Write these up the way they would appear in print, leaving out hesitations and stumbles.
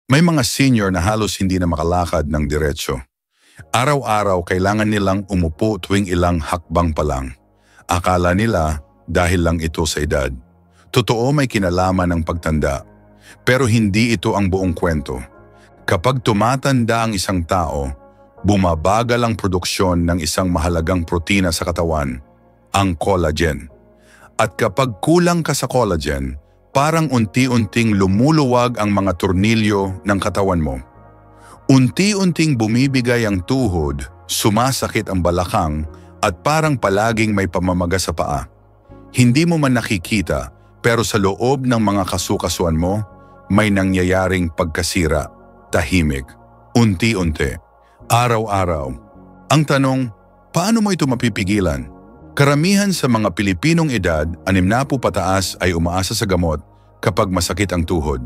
May mga senior na halos hindi na makalakad ng diretso. Araw-araw kailangan nilang umupo tuwing ilang hakbang pa lang. Akala nila dahil lang ito sa edad. Totoo may kinalaman ng pagtanda. Pero hindi ito ang buong kwento. Kapag tumatanda ang isang tao, bumabagal ang produksyon ng isang mahalagang protina sa katawan, ang collagen. At kapag kulang ka sa collagen, parang unti-unting lumuluwag ang mga tornilyo ng katawan mo. Unti-unting bumibigay ang tuhod, sumasakit ang balakang at parang palaging may pamamaga sa paa. Hindi mo man nakikita pero sa loob ng mga kasukasuan mo, may nangyayaring pagkasira, tahimik, unti-unti, araw-araw. Ang tanong, paano mo ito mapipigilan? Karamihan sa mga Pilipinong edad, 60 pataas ay umaasa sa gamot kapag masakit ang tuhod.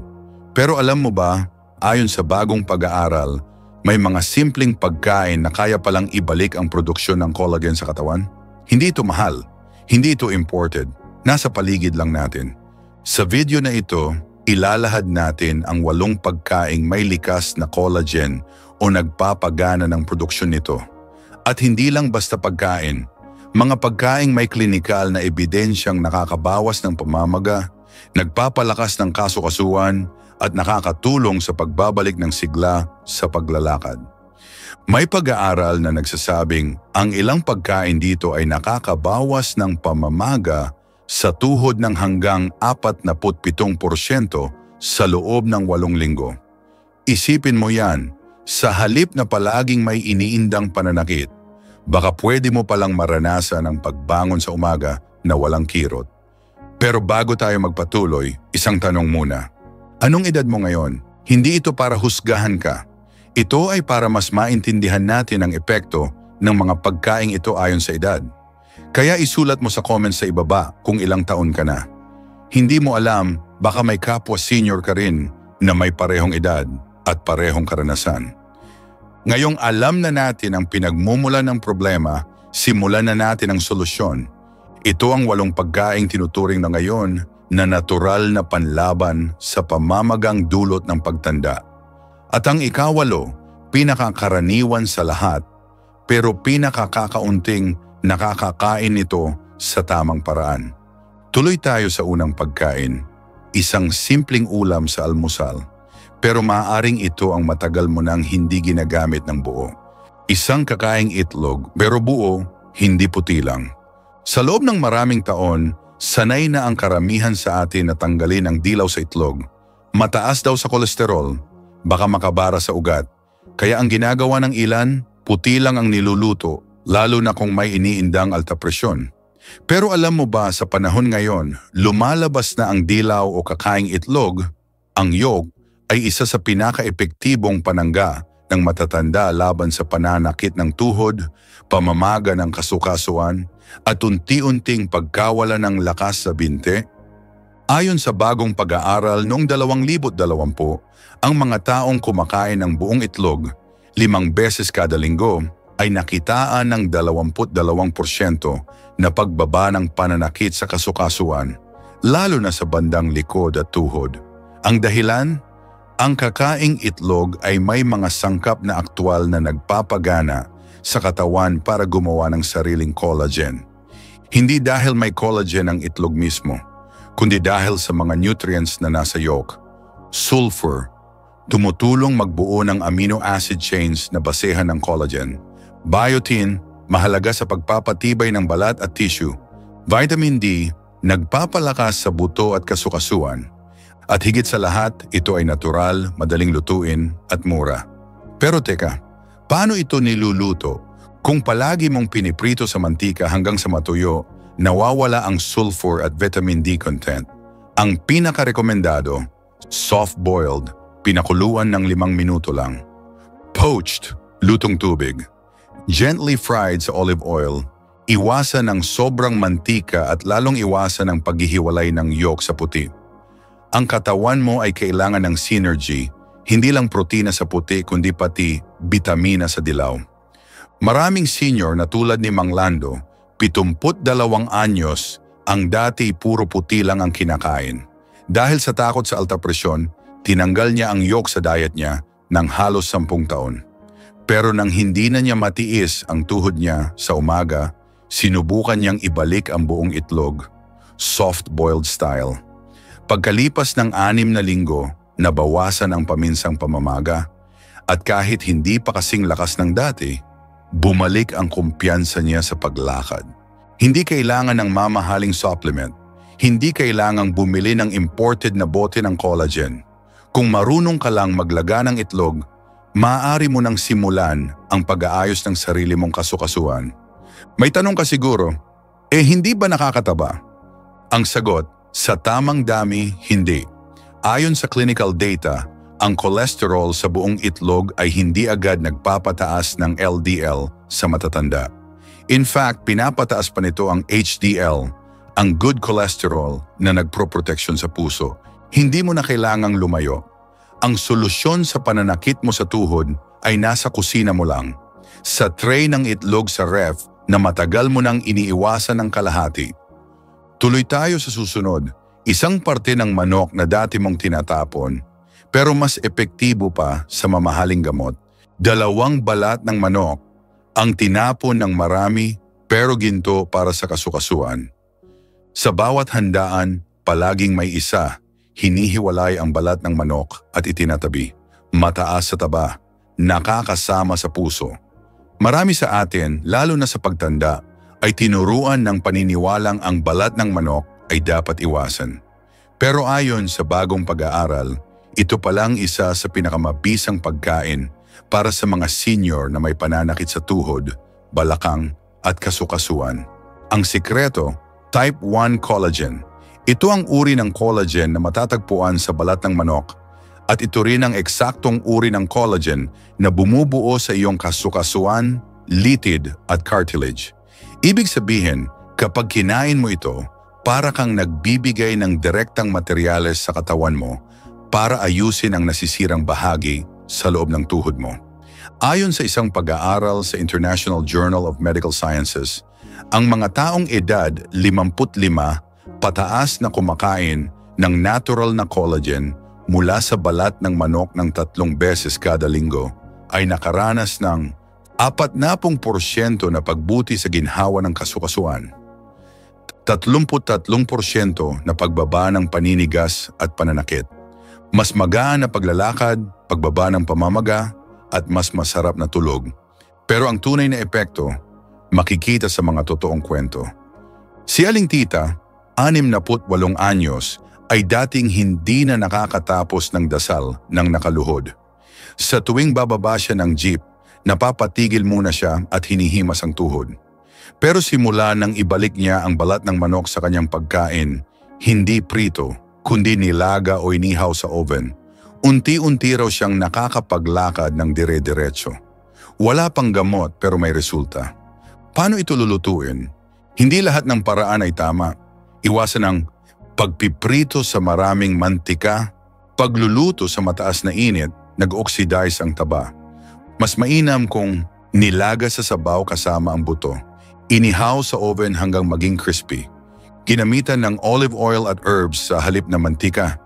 Pero alam mo ba, ayon sa bagong pag-aaral, may mga simpleng pagkain na kaya palang ibalik ang produksyon ng collagen sa katawan? Hindi ito mahal, hindi ito imported, nasa paligid lang natin. Sa video na ito, ilalahad natin ang 8 pagkaing may likas na collagen o nagpapagana ng produksyon nito. At hindi lang basta pagkain, mga pagkaing may klinikal na ebidensyang nakakabawas ng pamamaga, nagpapalakas ng kasukasuan at nakakatulong sa pagbabalik ng sigla sa paglalakad. May pag-aaral na nagsasabing ang ilang pagkain dito ay nakakabawas ng pamamaga sa tuhod ng hanggang 47% sa loob ng 8 linggo. Isipin mo yan, sa halip na palaging may iniindang pananakit, baka pwede mo palang maranasan ang pagbangon sa umaga na walang kirot. Pero bago tayo magpatuloy, isang tanong muna. Anong edad mo ngayon? Hindi ito para husgahan ka. Ito ay para mas maintindihan natin ang epekto ng mga pagkaing ito ayon sa edad. Kaya isulat mo sa comments sa ibaba kung ilang taon ka na. Hindi mo alam, baka may kapwa senior ka rin na may parehong edad at parehong karanasan. Ngayong alam na natin ang pinagmumulan ng problema, simulan na natin ang solusyon. Ito ang 8 pagkaing tinuturing na ngayon na natural na panlaban sa pamamagang dulot ng pagtanda. At ang ika-8, pinakakaraniwan sa lahat, pero pinakakakaunting nakakakain nito sa tamang paraan. Tuloy tayo sa unang pagkain, isang simpleng ulam sa almusal. Pero maaaring ito ang matagal mo nang hindi ginagamit ng buo. Isang kakaing itlog, pero buo, hindi puti lang. Sa loob ng maraming taon, sanay na ang karamihan sa atin na tanggalin ang dilaw sa itlog. Mataas daw sa kolesterol, baka makabara sa ugat. Kaya ang ginagawa ng ilan, puti lang ang niluluto, lalo na kung may iniindang alta presyon. Pero alam mo ba sa panahon ngayon, lumalabas na ang dilaw o kakaing itlog, ang yolk, ay isa sa pinaka-epektibong panangga ng matatanda laban sa pananakit ng tuhod, pamamaga ng kasukasuan, at unti-unting pagkawala ng lakas sa binte. Ayon sa bagong pag-aaral noong 2020, ang mga taong kumakain ng buong itlog 5 beses kada linggo ay nakitaan ng 22% na pagbaba ng pananakit sa kasukasuan, lalo na sa bandang likod at tuhod. Ang dahilan? Ang kakaing itlog ay may mga sangkap na aktwal na nagpapagana sa katawan para gumawa ng sariling collagen. Hindi dahil may collagen ang itlog mismo, kundi dahil sa mga nutrients na nasa yolk. Sulfur, tumutulong magbuo ng amino acid chains na basehan ng collagen. Biotin, mahalaga sa pagpapatibay ng balat at tissue. Vitamin D, nagpapalakas sa buto at kasukasuan. At higit sa lahat, ito ay natural, madaling lutuin at mura. Pero teka, paano ito niluluto? Kung palagi mong piniprito sa mantika hanggang sa matuyo, nawawala ang sulfur at vitamin D content. Ang pinakarekomendado, soft-boiled, pinakuluan ng 5 minuto lang. Poached, lutong tubig. Gently fried sa olive oil, iwasan ng sobrang mantika at lalong iwasan ang paghihiwalay ng yolk sa puti. Ang katawan mo ay kailangan ng synergy, hindi lang protina sa puti kundi pati bitamina sa dilaw. Maraming senior na tulad ni Mang Lando, 72 anyos, ang dati puro puti lang ang kinakain. Dahil sa takot sa alta presyon, Tinanggal niya ang yolk sa diet niya ng halos 10 taon. Pero nang hindi na niya matiis ang tuhod niya sa umaga, sinubukan niyang ibalik ang buong itlog, soft-boiled style. Pagkalipas ng 6 na linggo, nabawasan ang paminsang pamamaga at kahit hindi pa kasing lakas ng dati, bumalik ang kumpiyansa niya sa paglakad. Hindi kailangan ng mamahaling supplement, hindi kailangang bumili ng imported na bote ng collagen. Kung marunong ka lang maglaga ng itlog, maaari mo nang simulan ang pag-aayos ng sarili mong kasukasuan. May tanong ka siguro, hindi ba nakakataba? Ang sagot, sa tamang dami, hindi. Ayon sa clinical data, ang cholesterol sa buong itlog ay hindi agad nagpapataas ng LDL sa matatanda. In fact, pinapataas pa nito ang HDL, ang good cholesterol na nagproproteksyon sa puso. Hindi mo na kailangang lumayo. Ang solusyon sa pananakit mo sa tuhod ay nasa kusina mo lang. Sa tray ng itlog sa ref na matagal mo nang iniiwasan ng kalahati. Tuloy tayo sa susunod, isang parte ng manok na dati mong tinatapon, pero mas epektibo pa sa mamahaling gamot. 2 balat ng manok, ang tinapon ng marami pero ginto para sa kasukasuan. Sa bawat handaan, palaging may isa, hinihiwalay ang balat ng manok at itinatabi. Mataas sa taba, nakakasama sa puso. Marami sa atin, lalo na sa pagtanda, ay tinuruan ng paniniwalang ang balat ng manok ay dapat iwasan. Pero ayon sa bagong pag-aaral, ito palang isa sa pinakamabisang pagkain para sa mga senior na may pananakit sa tuhod, balakang at kasukasuan. Ang sikreto, type 1 collagen. Ito ang uri ng collagen na matatagpuan sa balat ng manok at ito rin ang eksaktong uri ng collagen na bumubuo sa iyong kasukasuan, litid at cartilage. Ibig sabihin, kapag kinain mo ito, para kang nagbibigay ng direktang materyales sa katawan mo para ayusin ang nasisirang bahagi sa loob ng tuhod mo. Ayon sa isang pag-aaral sa International Journal of Medical Sciences, ang mga taong edad 55 pataas na kumakain ng natural na collagen mula sa balat ng manok ng 3 beses kada linggo ay nakaranas ng 40% na pagbuti sa ginhawa ng kasukasuan, 33% na pagbaba ng paninigas at pananakit, mas magaan na paglalakad, pagbaba ng pamamaga at mas masarap na tulog. Pero ang tunay na epekto, makikita sa mga totoong kwento. Si Aling Tita, 68 anyos, ay dating hindi na nakakatapos ng dasal ng nakaluhod. Sa tuwing bababa siya ng jeep, napapatigil muna siya at hinihimas ang tuhod. Pero simula nang ibalik niya ang balat ng manok sa kanyang pagkain, hindi prito, kundi nilaga o inihaw sa oven, unti-unti raw siyang nakakapaglakad ng dire-diretso. Wala pang gamot pero may resulta. Paano ito lulutuin? Hindi lahat ng paraan ay tama. Iwasan ang pagpiprito sa maraming mantika, pagluluto sa mataas na init, nag-oxidize ang taba. Mas mainam kung nilaga sa sabaw kasama ang buto, inihaw sa oven hanggang maging crispy, ginamitan ng olive oil at herbs sa halip na mantika.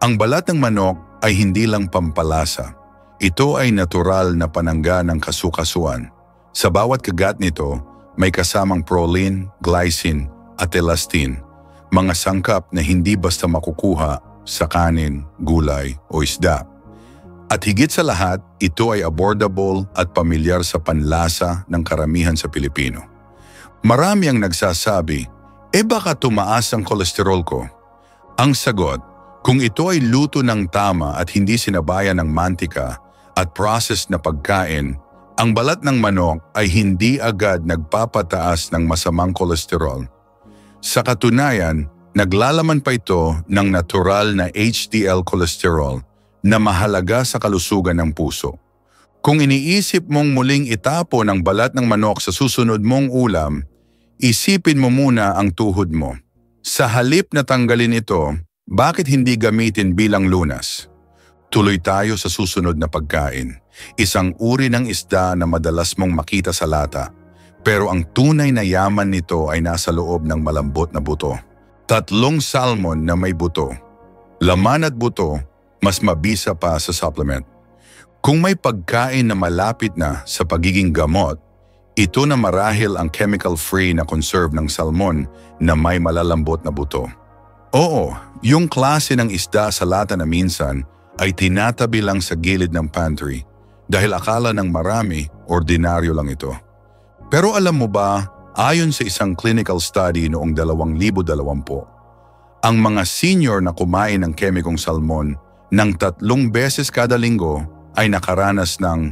Ang balat ng manok ay hindi lang pampalasa. Ito ay natural na panangga ng kasukasuan. Sa bawat kagat nito, may kasamang proline, glycine at elastin, mga sangkap na hindi basta makukuha sa kanin, gulay o isda. At higit sa lahat, ito ay affordable at pamilyar sa panlasa ng karamihan sa Pilipino. Marami ang nagsasabi, baka tumaas ang kolesterol ko? Ang sagot, kung ito ay luto ng tama at hindi sinabayan ng mantika at processed na pagkain, ang balat ng manok ay hindi agad nagpapataas ng masamang kolesterol. Sa katunayan, naglalaman pa ito ng natural na HDL cholesterol na mahalaga sa kalusugan ng puso. Kung iniisip mong muling itapon ang balat ng manok sa susunod mong ulam, isipin mo muna ang tuhod mo. Sa halip na tanggalin ito, bakit hindi gamitin bilang lunas? Tuloy tayo sa susunod na pagkain. Isang uri ng isda na madalas mong makita sa lata, pero ang tunay na yaman nito ay nasa loob ng malambot na buto. 3 salmon na may buto. Laman at buto, mas mabisa pa sa supplement. Kung may pagkain na malapit na sa pagiging gamot, ito na marahil ang chemical-free na conserve ng salmon na may malalambot na buto. Oo, yung klase ng isda sa lata na minsan ay tinatabi lang sa gilid ng pantry dahil akala ng marami, ordinaryo lang ito. Pero alam mo ba, ayon sa isang clinical study noong 2020, ang mga senior na kumain ng kemikong salmon ng 3 beses kada linggo ay nakaranas ng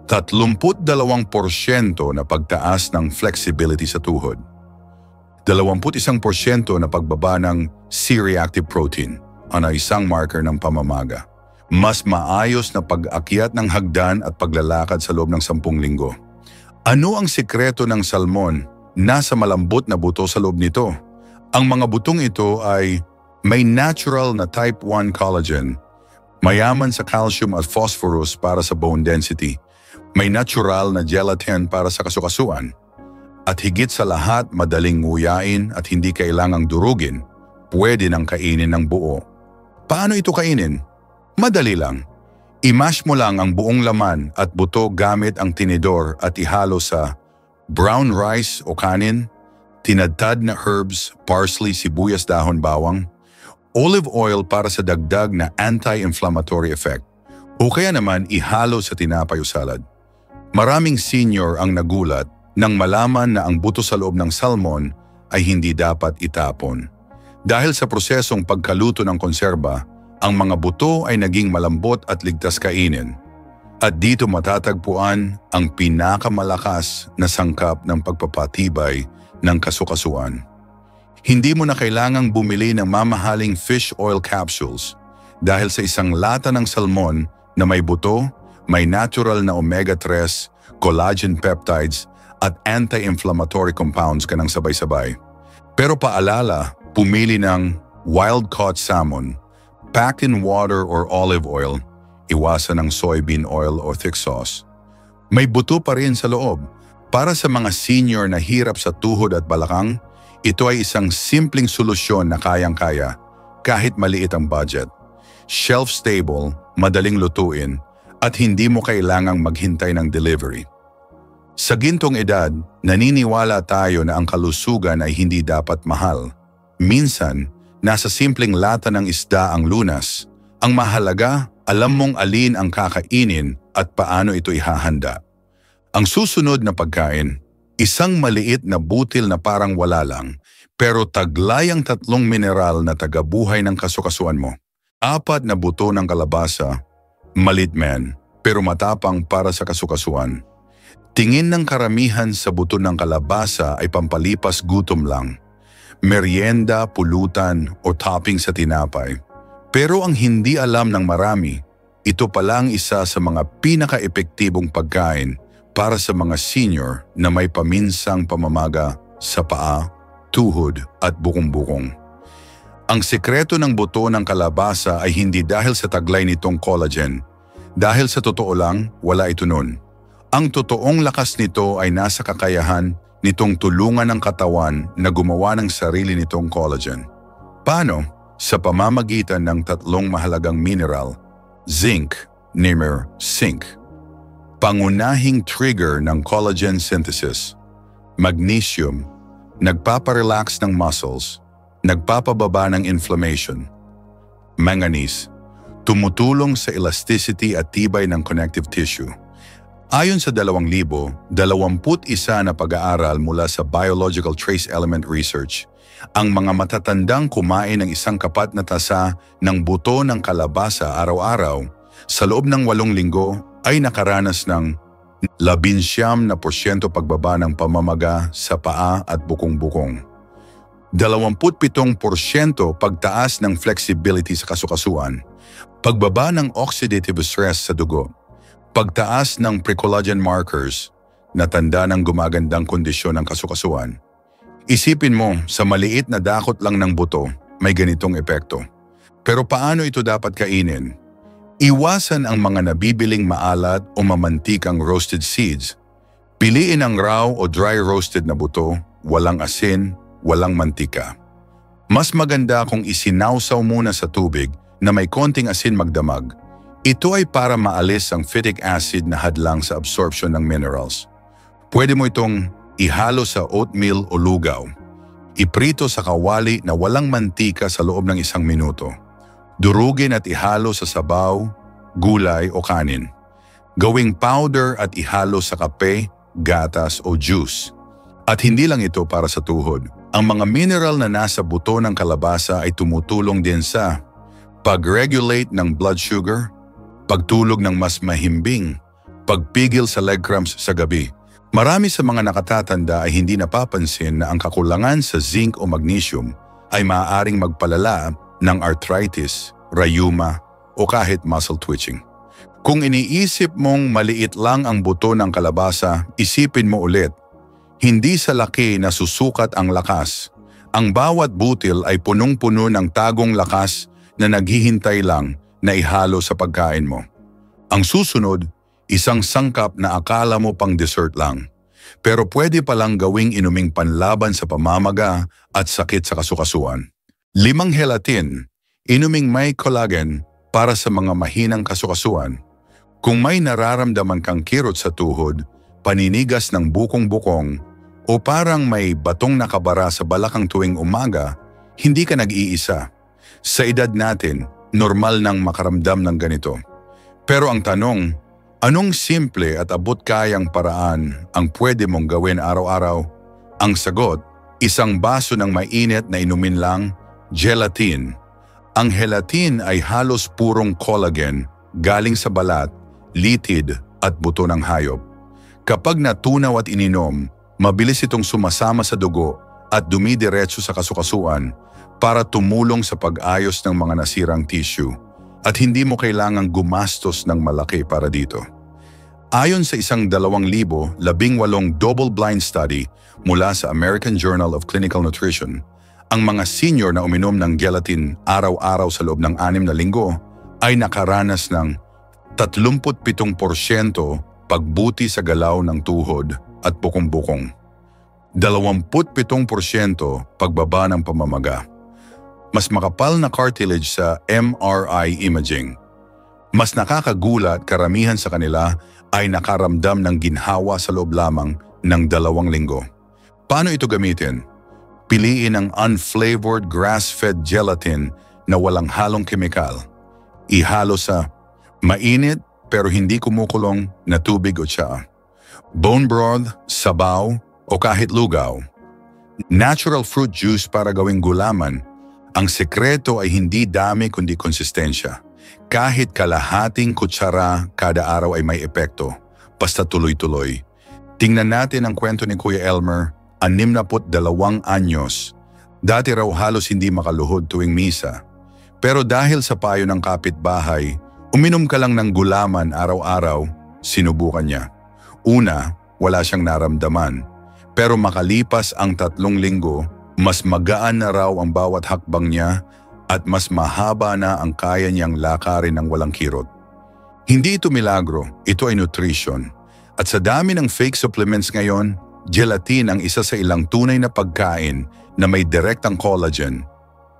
32% na pagtaas ng flexibility sa tuhod, 21% na pagbaba ng C-reactive protein, ano isang marker ng pamamaga, mas maayos na pag-akyat ng hagdan at paglalakad sa loob ng 10 linggo. Ano ang sikreto ng salmon? Nasa malambot na buto sa loob nito. Ang mga butong ito ay may natural na type 1 collagen, mayaman sa calcium at phosphorus para sa bone density, may natural na gelatin para sa kasukasuan, at higit sa lahat madaling nguyain at hindi kailangang durugin, pwede nang kainin ng buo. Paano ito kainin? Madali lang. I-mash mo lang ang buong laman at buto gamit ang tinidor at ihalo sa brown rice o kanin, tinadtad na herbs, parsley, sibuyas, dahon, bawang, olive oil para sa dagdag na anti-inflammatory effect, o kaya naman ihalo sa tinapay o salad. Maraming senior ang nagulat nang malaman na ang buto sa loob ng salmon ay hindi dapat itapon. Dahil sa prosesong pagkaluto ng konserba, ang mga buto ay naging malambot at ligtas kainin. At dito matatagpuan ang pinakamalakas na sangkap ng pagpapatibay ng kasukasuan. Hindi mo na kailangang bumili ng mamahaling fish oil capsules dahil sa isang lata ng salmon na may buto, may natural na omega-3, collagen peptides at anti-inflammatory compounds ka ng sabay-sabay. Pero paalala, pumili ng wild-caught salmon, packed in water or olive oil, iwasan ng soybean oil o thick sauce. May buto pa rin sa loob. Para sa mga senior na hirap sa tuhod at balakang, ito ay isang simpleng solusyon na kayang-kaya kahit maliit ang budget. Shelf-stable, madaling lutuin, at hindi mo kailangang maghintay ng delivery. Sa gintong edad, naniniwala tayo na ang kalusugan ay hindi dapat mahal. Minsan, nasa simpleng lata ng isda ang lunas. Ang mahalaga, alam mong alin ang kakainin at paano ito ihahanda. Ang susunod na pagkain, isang maliit na butil na parang wala lang, pero taglay ang 3 mineral na tagabuhay ng kasukasuan mo. 4 na buto ng kalabasa, malit man, pero matapang para sa kasukasuan. Tingin ng karamihan sa buto ng kalabasa ay pampalipas gutom lang, merienda, pulutan o topping sa tinapay. Pero ang hindi alam ng marami, ito palang isa sa mga pinaka-epektibong pagkain para sa mga senior na may paminsang pamamaga sa paa, tuhod at bukong-bukong. Ang sekreto ng buto ng kalabasa ay hindi dahil sa taglay nitong collagen. Dahil sa totoo lang, wala ito nun. Ang totoong lakas nito ay nasa kakayahan nitong tulungan ng katawan na gumawa ng sarili nitong collagen. Paano? Sa pamamagitan ng 3 mahalagang mineral, zinc, zinc, pangunahing trigger ng collagen synthesis, magnesium, nagpaparelax ng muscles, nagpapababa ng inflammation, manganese, tumutulong sa elasticity at tibay ng connective tissue. Ayon sa 2021 na pag-aaral mula sa Biological Trace Element Research, ang mga matatandang kumain ng isang kapat na tasa ng buto ng kalabasa araw-araw sa loob ng 8 linggo ay nakaranas ng 19% pagbaba ng pamamaga sa paa at bukong-bukong, 27% pagtaas ng flexibility sa kasukasuan, pagbaba ng oxidative stress sa dugo, pagtaas ng pre-collagen markers na tanda ng gumagandang kondisyon ng kasukasuan. Isipin mo, sa maliit na dakot lang ng buto, may ganitong epekto. Pero paano ito dapat kainin? Iwasan ang mga nabibiling maalat o mamantikang roasted seeds. Piliin ang raw o dry roasted na buto, walang asin, walang mantika. Mas maganda kung isinawsaw muna sa tubig na may konting asin magdamag. Ito ay para maalis ang phytic acid na hadlang sa absorption ng minerals. Pwede mo itong ihalo sa oatmeal o lugaw. Iprito sa kawali na walang mantika sa loob ng 1 minuto. Durugin at ihalo sa sabaw, gulay o kanin. Gawing powder at ihalo sa kape, gatas o juice. At hindi lang ito para sa tuhod. Ang mga mineral na nasa buto ng kalabasa ay tumutulong din sa pag-regulate ng blood sugar, pagtulog ng mas mahimbing, pagpigil sa leg cramps sa gabi. Marami sa mga nakatatanda ay hindi napapansin na ang kakulangan sa zinc o magnesium ay maaaring magpalala ng arthritis, rheuma o kahit muscle twitching. Kung iniisip mong maliit lang ang buto ng kalabasa, isipin mo ulit, hindi sa laki na susukat ang lakas. Ang bawat butil ay punong-puno ng tagong lakas na naghihintay lang na ihalo sa pagkain mo. Ang susunod, isang sangkap na akala mo pang dessert lang. Pero pwede palang gawing inuming panlaban sa pamamaga at sakit sa kasukasuan. 5 gelatin, inuming may collagen para sa mga mahinang kasukasuan. Kung may nararamdaman kang kirot sa tuhod, paninigas ng bukong-bukong, o parang may batong nakabara sa balakang tuwing umaga, hindi ka nag-iisa. Sa edad natin, normal nang makaramdam ng ganito. Pero ang tanong, anong simple at abot-kayang paraan ang pwede mong gawin araw-araw? Ang sagot, isang baso ng mainit na inumin lang, gelatin. Ang gelatin ay halos purong collagen galing sa balat, litid at buto ng hayop. Kapag natunaw at ininom, mabilis itong sumasama sa dugo at dumidiretso sa kasukasuan para tumulong sa pag-ayos ng mga nasirang tissue at hindi mo kailangang gumastos ng malaki para dito. Ayon sa isang 2,018 double-blind study mula sa American Journal of Clinical Nutrition, ang mga senior na uminom ng gelatin araw-araw sa loob ng 6 na linggo ay nakaranas ng 37% pagbuti sa galaw ng tuhod at bukong-bukong, 27% pagbaba ng pamamaga, mas makapal na cartilage sa MRI imaging. Mas nakakagulat, karamihan sa kanila ay nakaramdam ng ginhawa sa loob lamang ng 2 linggo. Paano ito gamitin? Piliin ang unflavored grass-fed gelatin na walang halong kemikal. Ihalo sa mainit pero hindi kumukulong na tubig o tsaa, bone broth, sabaw o kahit lugaw. Natural fruit juice para gawing gulaman. Ang sekreto ay hindi dami kundi konsistensya. Kahit kalahating kutsara kada araw ay may epekto, basta tuloy-tuloy. Tingnan natin ang kwento ni Kuya Elmer, 62 anyos. Dati raw halos hindi makaluhod tuwing misa. Pero dahil sa payo ng kapitbahay, uminom ka lang ng gulaman araw-araw, sinubukan niya. Una, wala siyang naramdaman. Pero makalipas ang 3 linggo, mas magaan na raw ang bawat hakbang niya at mas mahaba na ang kaya niyang lakarin ng walang kirot. Hindi ito milagro, ito ay nutrition. At sa dami ng fake supplements ngayon, gelatin ang isa sa ilang tunay na pagkain na may direktang collagen.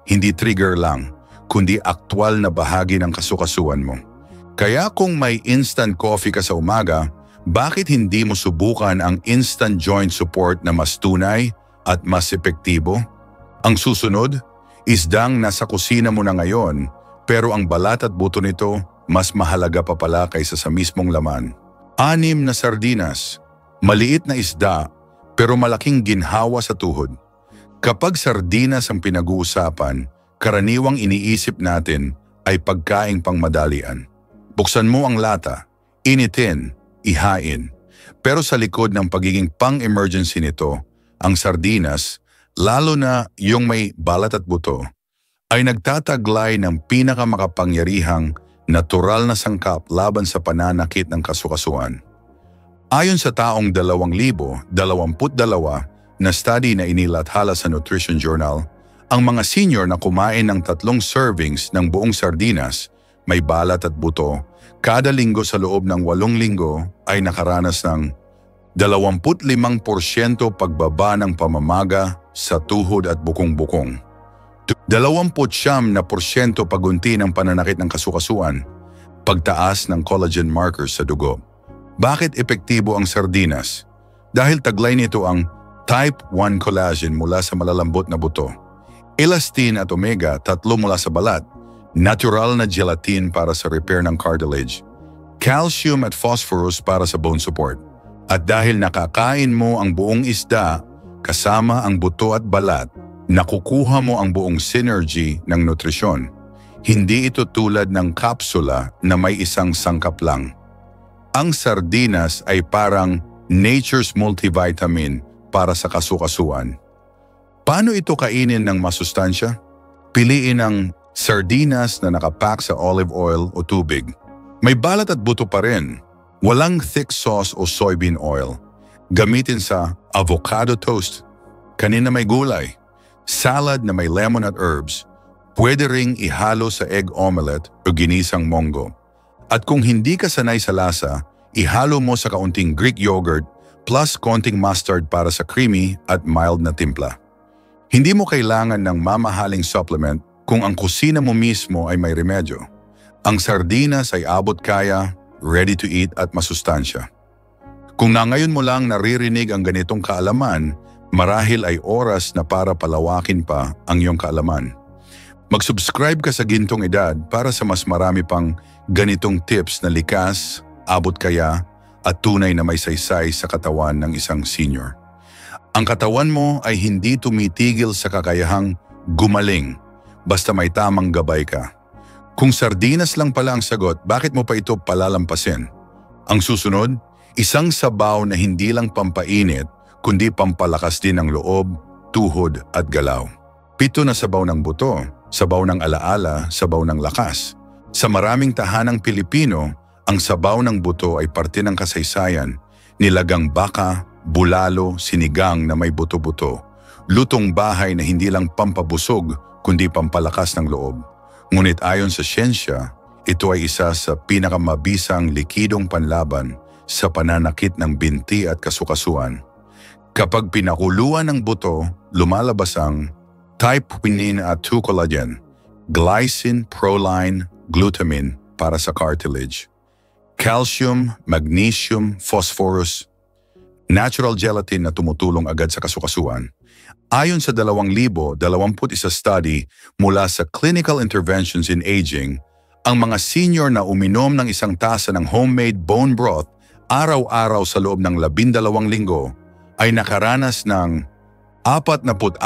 Hindi trigger lang, kundi aktwal na bahagi ng kasukasuan mo. Kaya kung may instant coffee ka sa umaga, bakit hindi mo subukan ang instant joint support na mas tunay at mas epektibo? Ang susunod, isdang nasa kusina mo na ngayon, pero ang balat at buto nito mas mahalaga pa pala kaysa sa mismong laman. 6 na sardinas, maliit na isda pero malaking ginhawa sa tuhod. Kapag sardinas ang pinag-uusapan, karaniwang iniisip natin ay pagkaing pangmadalian. Buksan mo ang lata, initin, ihain. Pero sa likod ng pagiging pang-emergency nito, ang sardinas, lalo na yung may balat at buto, ay nagtataglay ng pinakamakapangyarihang natural na sangkap laban sa pananakit ng kasukasuan. Ayon sa taong 2022 na study na inilathala sa Nutrition Journal, ang mga senior na kumain ng 3 servings ng buong sardinas, may balat at buto, kada linggo sa loob ng 8 linggo ay nakaranas ng 25% pagbaba ng pamamaga sa tuhod at bukong-bukong, 29% pagunti ng pananakit ng kasukasuan, pagtaas ng collagen markers sa dugo. Bakit epektibo ang sardinas? Dahil taglay nito ang type 1 collagen mula sa malalambot na buto, elastin at omega-3 mula sa balat, natural na gelatin para sa repair ng cartilage, calcium at phosphorus para sa bone support. At dahil nakakain mo ang buong isda kasama ang buto at balat, nakukuha mo ang buong synergy ng nutrisyon. Hindi ito tulad ng kapsula na may isang sangkap lang. Ang sardinas ay parang nature's multivitamin para sa kasukasuan. Paano ito kainin ng masustansya? Piliin ang sardinas na nakapack sa olive oil o tubig. May balat at buto pa rin. Walang thick sauce o soybean oil. Gamitin sa avocado toast, kanin na may gulay, salad na may lemon at herbs. Pwede ring ihalo sa egg omelette o ginisang monggo. At kung hindi ka sanay sa lasa, ihalo mo sa kaunting Greek yogurt plus konting mustard para sa creamy at mild na timpla. Hindi mo kailangan ng mamahaling supplement kung ang kusina mo mismo ay may remedyo. Ang sardinas ay abot kaya, ready to eat at masustansya. Kung na ngayon mo lang naririnig ang ganitong kaalaman, marahil ay oras na para palawakin pa ang iyong kaalaman. Mag-subscribe ka sa Gintong Edad para sa mas marami pang ganitong tips na likas, abot kaya at tunay na may saysay sa katawan ng isang senior. Ang katawan mo ay hindi tumitigil sa kakayahang gumaling basta may tamang gabay ka. Kung sardinas lang pala ang sagot, bakit mo pa ito palalampasin? Ang susunod, isang sabaw na hindi lang pampainit, kundi pampalakas din ng loob, tuhod at galaw. 7 na sabaw ng buto, sabaw ng alaala, sabaw ng lakas. Sa maraming tahanang Pilipino, ang sabaw ng buto ay parte ng kasaysayan, nilagang baka, bulalo, sinigang na may buto-buto, lutong bahay na hindi lang pampabusog, kundi pampalakas ng loob. Ngunit ayon sa siyensya, ito ay isa sa pinakamabisang likidong panlaban sa pananakit ng binti at kasukasuan. Kapag pinakuluan ng buto, lumalabas ang type 1 at 2 collagen, glycine, proline, glutamine para sa cartilage, calcium, magnesium, phosphorus, natural gelatin na tumutulong agad sa kasukasuan. Ayon sa 2021 study mula sa Clinical Interventions in Aging, ang mga senior na uminom ng isang tasa ng homemade bone broth araw-araw sa loob ng 12 linggo ay nakaranas ng 44%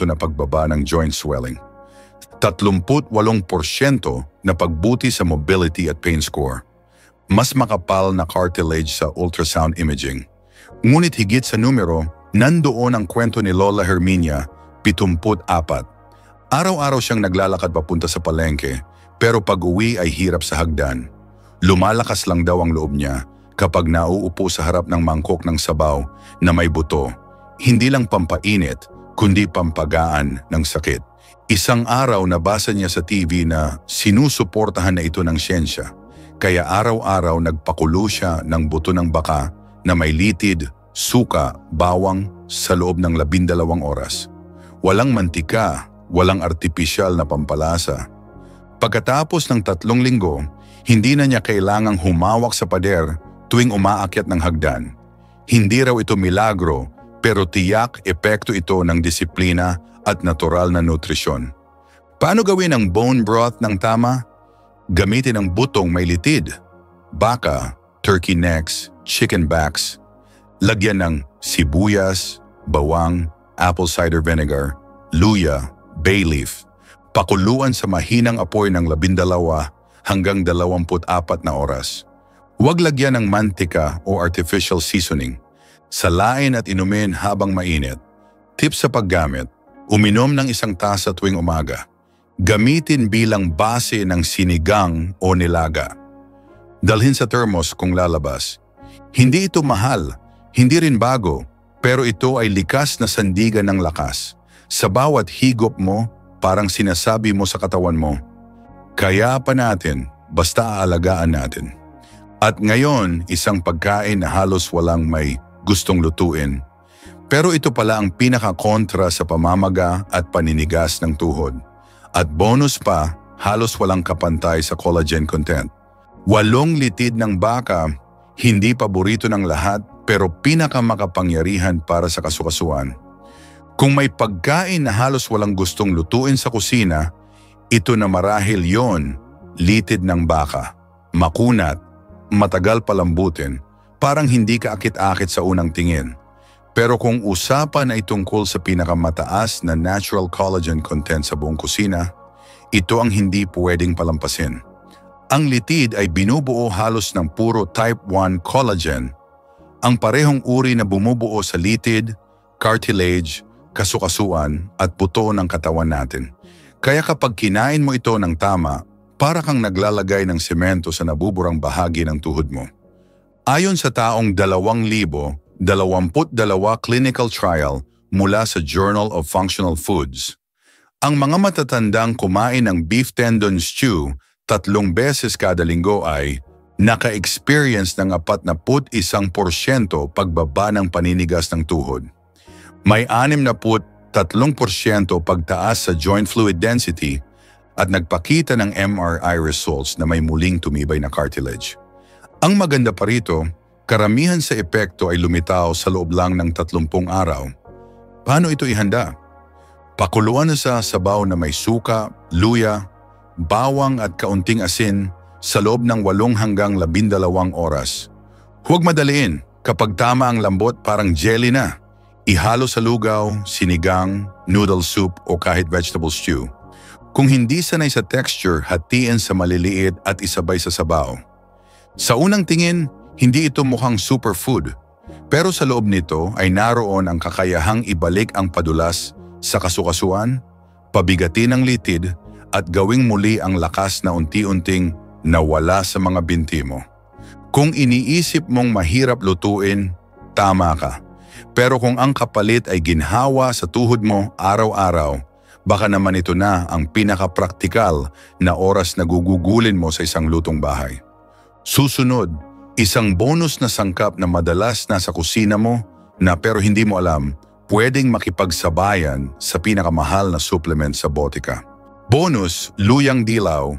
na pagbaba ng joint swelling, 38% na pagbuti sa mobility at pain score, mas makapal na cartilage sa ultrasound imaging. Ngunit higit sa numero, nandoon ang kwento ni Lola Herminia, 74. Araw-araw siyang naglalakad papunta sa palengke, pero pag-uwi ay hirap sa hagdan. Lumalakas lang daw ang loob niya kapag nauupo sa harap ng mangkok ng sabaw na may buto. Hindi lang pampainit, kundi pampagaan ng sakit. Isang araw nabasa niya sa TV na sinusuportahan na ito ng siyensya, kaya araw-araw nagpakulo siya ng buto ng baka na may litid, suka, bawang sa loob ng 12 oras. Walang mantika, walang artipisyal na pampalasa. Pagkatapos ng 3 linggo, hindi na niya kailangang humawak sa pader tuwing umaakyat ng hagdan. Hindi raw ito milagro, pero tiyak epekto ito ng disiplina at natural na nutrisyon. Paano gawin ang bone broth ng tama? Gamitin ang butong may litid, baka, turkey necks, chicken backs. Lagyan ng sibuyas, bawang, apple cider vinegar, luya, bay leaf. Pakuluan sa mahinang apoy ng 12 hanggang 24 na oras. Huwag lagyan ng mantika o artificial seasoning. Salain at inumin habang mainit. Tips sa paggamit: uminom ng 1 tasa tuwing umaga. Gamitin bilang base ng sinigang o nilaga. Dalhin sa thermos kung lalabas. Hindi ito mahal. Hindi rin bago, pero ito ay likas na sandigan ng lakas. Sa bawat higop mo, parang sinasabi mo sa katawan mo, kaya pa natin, basta aalagaan natin. At ngayon, isang pagkain na halos walang may gustong lutuin. Pero ito pala ang pinaka-kontra sa pamamaga at paninigas ng tuhod. At bonus pa, halos walang kapantay sa collagen content. 8 litid ng baka, hindi paborito ng lahat pero pinakamakapangyarihan para sa kasukasuan. Kung may pagkain na halos walang gustong lutuin sa kusina, ito na marahil yon, litid ng baka. Makunat, matagal palambutin, parang hindi ka akit-akit sa unang tingin. Pero kung usapan ay tungkol sa pinakamataas na natural collagen content sa buong kusina, ito ang hindi pwedeng palampasin. Ang litid ay binubuo halos ng puro type 1 collagen, ang parehong uri na bumubuo sa litid, cartilage, kasukasuan at buto ng katawan natin. Kaya kapag kinain mo ito ng tama, para kang naglalagay ng semento sa nabuburang bahagi ng tuhod mo. Ayon sa taong 2022 clinical trial mula sa Journal of Functional Foods, ang mga matatandang kumain ng beef tendon stew 3 beses kada linggo ay naka-experience ng 41% pagbaba ng paninigas ng tuhod. May 63% pagtaas sa joint fluid density at nagpakita ng MRI results na may muling tumibay na cartilage. Ang maganda pa rito, karamihan sa epekto ay lumitaw sa loob lang ng 30 araw. Paano ito ihanda? Pakuluan na sa sabaw na may suka, luya, bawang at kaunting asin sa loob ng 8 hanggang 12 oras. Huwag madaliin, kapag tama ang lambot parang jelly na. Ihalo sa lugaw, sinigang, noodle soup o kahit vegetable stew. Kung hindi sanay sa texture, hatiin sa maliliit at isabay sa sabaw. Sa unang tingin, hindi ito mukhang superfood. Pero sa loob nito ay naroon ang kakayahang ibalik ang padulas sa kasukasuan, pabigatin ang litid at gawing muli ang lakas na unti-unting nawala sa mga binti mo. Kung iniisip mong mahirap lutuin, tama ka. Pero kung ang kapalit ay ginhawa sa tuhod mo araw-araw, baka naman ito na ang pinaka-praktikal na oras na gugugulin mo sa isang lutong bahay. Susunod, isang bonus na sangkap na madalas nasa kusina mo na pero hindi mo alam, pwedeng makipagsabayan sa pinakamahal na supplement sa botika. Bonus, luyang dilaw,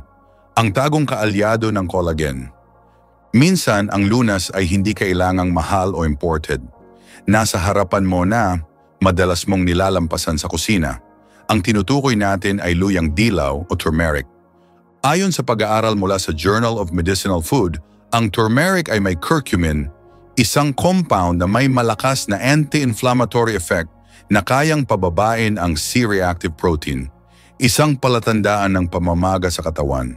ang tagong kaalyado ng collagen. Minsan, ang lunas ay hindi kailangang mahal o imported. Nasa harapan mo na, madalas mong nilalampasan sa kusina. Ang tinutukoy natin ay luyang dilaw o turmeric. Ayon sa pag-aaral mula sa Journal of Medicinal Food, ang turmeric ay may curcumin, isang compound na may malakas na anti-inflammatory effect na kayang pababain ang C-reactive protein, isang palatandaan ng pamamaga sa katawan.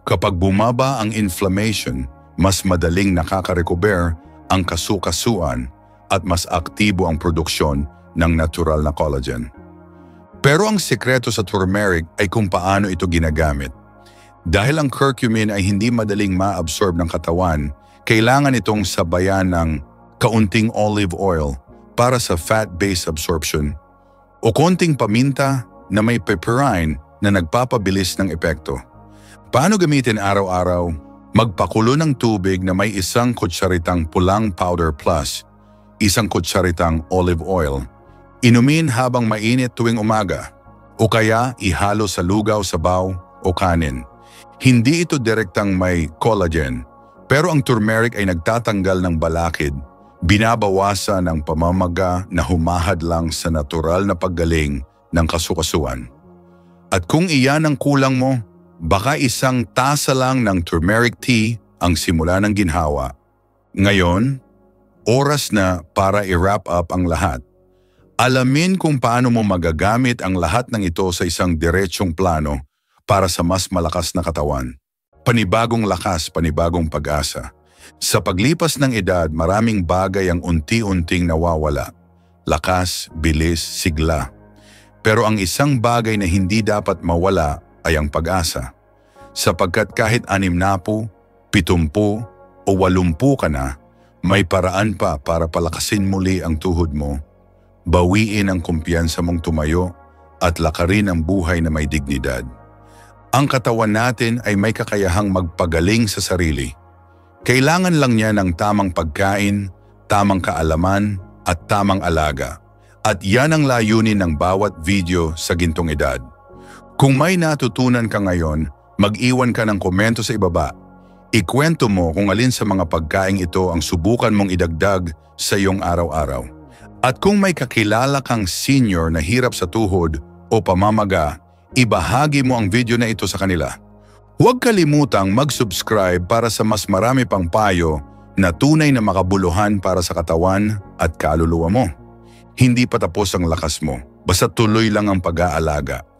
Kapag bumaba ang inflammation, mas madaling nakaka-recover ang kasukasuan at mas aktibo ang produksyon ng natural na collagen. Pero ang sekreto sa turmeric ay kung paano ito ginagamit. Dahil ang curcumin ay hindi madaling ma-absorb ng katawan, kailangan itong sabayan ng kaunting olive oil para sa fat-based absorption o konting paminta na may piperine na nagpapabilis ng epekto. Paano gamitin araw-araw? Magpakulo ng tubig na may 1 kutsaritang pulang powder plus 1 kutsaritang olive oil. Inumin habang mainit tuwing umaga o kaya ihalo sa lugaw, sabaw o kanin. Hindi ito direktang may collagen, pero ang turmeric ay nagtatanggal ng balakid, binabawasan ang pamamaga na humahadlang sa natural na paggaling ng kasukasuan. At kung iyan ang kulang mo, baka 1 tasa lang ng turmeric tea ang simula ng ginhawa. Ngayon, oras na para i-wrap up ang lahat. Alamin kung paano mo magagamit ang lahat ng ito sa isang diretsyong plano para sa mas malakas na katawan. Panibagong lakas, panibagong pag-asa. Sa paglipas ng edad, maraming bagay ang unti-unting nawawala. Lakas, bilis, sigla. Pero ang isang bagay na hindi dapat mawala ay ang pag-asa. Sapagkat kahit 60, 70 o 80 ka na, may paraan pa para palakasin muli ang tuhod mo, bawiin ang kumpiyansa mong tumayo at lakarin ang buhay na may dignidad. Ang katawan natin ay may kakayahang magpagaling sa sarili. Kailangan lang niya ng tamang pagkain, tamang kaalaman at tamang alaga. At yan ang layunin ng bawat video sa gintong edad. Kung may natutunan ka ngayon, mag-iwan ka ng komento sa ibaba. Ikwento mo kung alin sa mga pagkaing ito ang subukan mong idagdag sa iyong araw-araw. At kung may kakilala kang senior na hirap sa tuhod o pamamaga, ibahagi mo ang video na ito sa kanila. Huwag kalimutang mag-subscribe para sa mas marami pang payo na tunay na makabuluhan para sa katawan at kaluluwa mo. Hindi pa tapos ang lakas mo, basta tuloy lang ang pag-aalaga.